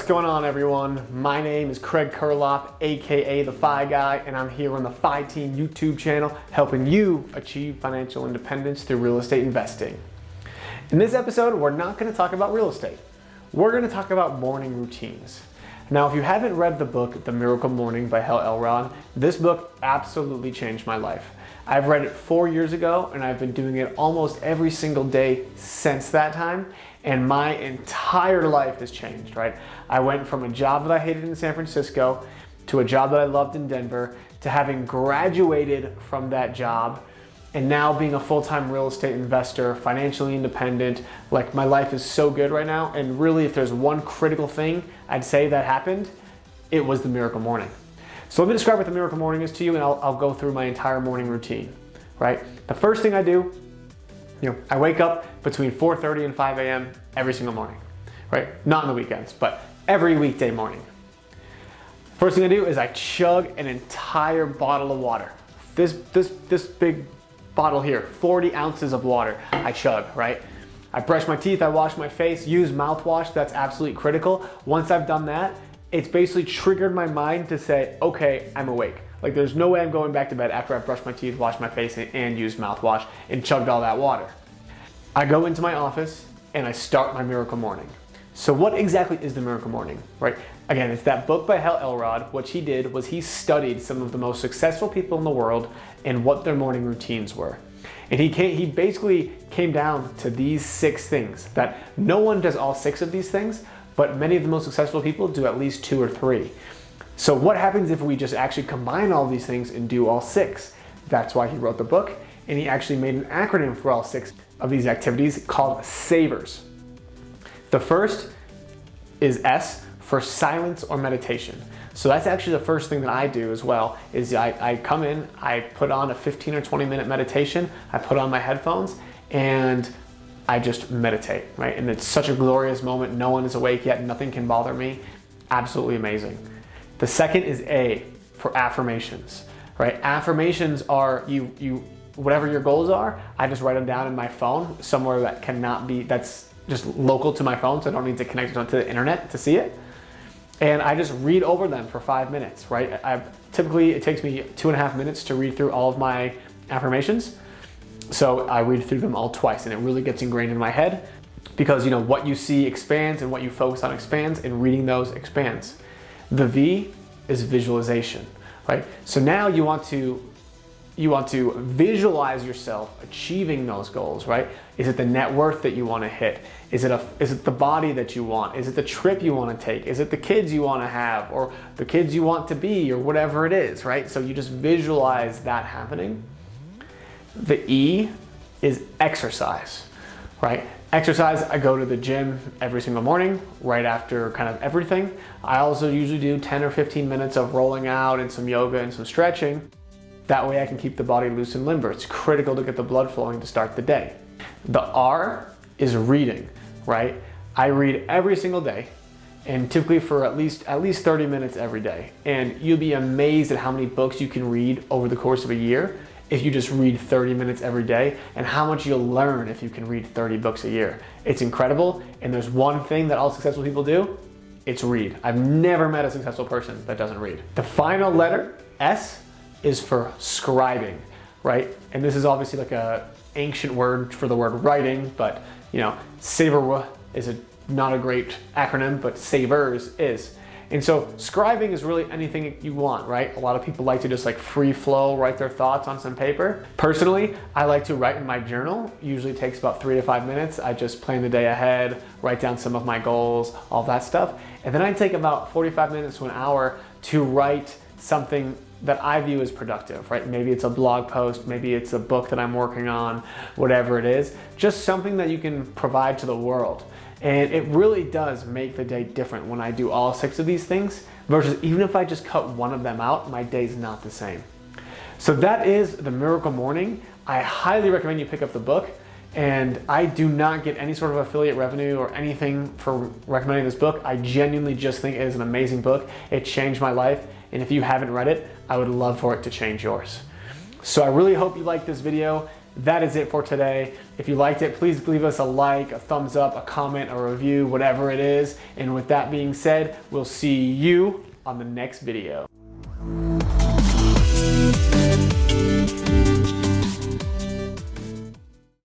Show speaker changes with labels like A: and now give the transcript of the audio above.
A: going on, everyone? My name is Craig Curelop, aka the Fi Guy, and I'm here on the TheFITeam YouTube channel helping you achieve financial independence through real estate investing. In this episode, we're not going to talk about real estate. We're going to talk about morning routines. Now, if you haven't read the book, The Miracle Morning by Elrod, this book absolutely changed my life. I've read it 4 years ago, and I've been doing it almost every single day since that time, and my entire life has changed, right? I went from a job that I hated in San Francisco to a job that I loved in Denver to having graduated from that job and now being a full-time real estate investor, financially independent. Like, my life is so good right now, and really, if there's one critical thing I'd say that happened, it was the Miracle Morning. So let me describe what the Miracle Morning is to you, and I'll go through my entire morning routine, right? The first thing I do, I wake up between 4:30 and 5 a.m. every single morning, right? Not on the weekends, but every weekday morning. First thing I do is I chug an entire bottle of water. This big bottle here, 40 ounces of water I chug, right? I brush my teeth, I wash my face, use mouthwash, that's absolutely critical. Once I've done that, it's basically triggered my mind to say, okay, I'm awake. Like, there's no way I'm going back to bed after I've brushed my teeth, washed my face, and used mouthwash and chugged all that water. I go into my office and I start my Miracle Morning. So what exactly is the Miracle Morning, right? Again, it's that book by Elrod. What he did was he studied some of the most successful people in the world and what their morning routines were. And he basically came down to these 6 things that no one does all 6 of these things, but many of the most successful people do at least 2 or 3. So what happens if we just actually combine all these things and do all 6? That's why he wrote the book, and he actually made an acronym for all 6 of these activities called SAVERS. The first is S for silence or meditation. So that's actually the first thing that I do as well, is I come in, I put on a 15 or 20 minute meditation, I put on my headphones, and I just meditate, right? And it's such a glorious moment. No one is awake yet, nothing can bother me. Absolutely amazing. The second is A for affirmations, right? Affirmations are whatever your goals are, I just write them down in my phone somewhere that cannot be, that's just local to my phone, so I don't need to connect it onto the internet to see it. And I just read over them for 5 minutes, right? Typically, it takes me 2.5 minutes to read through all of my affirmations. So I read through them all twice, and it really gets ingrained in my head because, what you see expands and what you focus on expands, and reading those expands. The V is visualization, right? So now you want to visualize yourself achieving those goals, right? Is it the net worth that you want to hit? Is it the body that you want? Is it the trip you want to take? Is it the kids you want to have, or the kids you want to be, or whatever it is, right? So you just visualize that happening. The E is exercise, right? Exercise, I go to the gym every single morning, right after kind of everything. I also usually do 10 or 15 minutes of rolling out and some yoga and some stretching. That way I can keep the body loose and limber. It's critical to get the blood flowing to start the day. The R is reading, right? I read every single day, and typically for at least 30 minutes every day. And you'll be amazed at how many books you can read over the course of a year if you just read 30 minutes every day, and how much you'll learn if you can read 30 books a year. It's incredible, and there's one thing that all successful people do, it's read. I've never met a successful person that doesn't read. The final letter, S, is for scribing, right? And this is obviously like a ancient word for the word writing, but SAVER is not a great acronym, but SAVERS is. And so scribing is really anything you want, right? A lot of people like to just free flow, write their thoughts on some paper. Personally, I like to write in my journal. Usually takes about 3 to 5 minutes. I just plan the day ahead, write down some of my goals, all that stuff. And then I take about 45 minutes to an hour to write something that I view as productive, right? Maybe it's a blog post, maybe it's a book that I'm working on, whatever it is, just something that you can provide to the world. And it really does make the day different when I do all 6 of these things versus even if I just cut one of them out, my day's not the same. So that is the Miracle Morning. I highly recommend you pick up the book, and I do not get any sort of affiliate revenue or anything for recommending this book. I genuinely just think it is an amazing book. It changed my life, and if you haven't read it, I would love for it to change yours. So I really hope you liked this video. That is it for today. If you liked it, please leave us a like, a thumbs up, a comment, a review, whatever it is. And with that being said, we'll see you on the next video.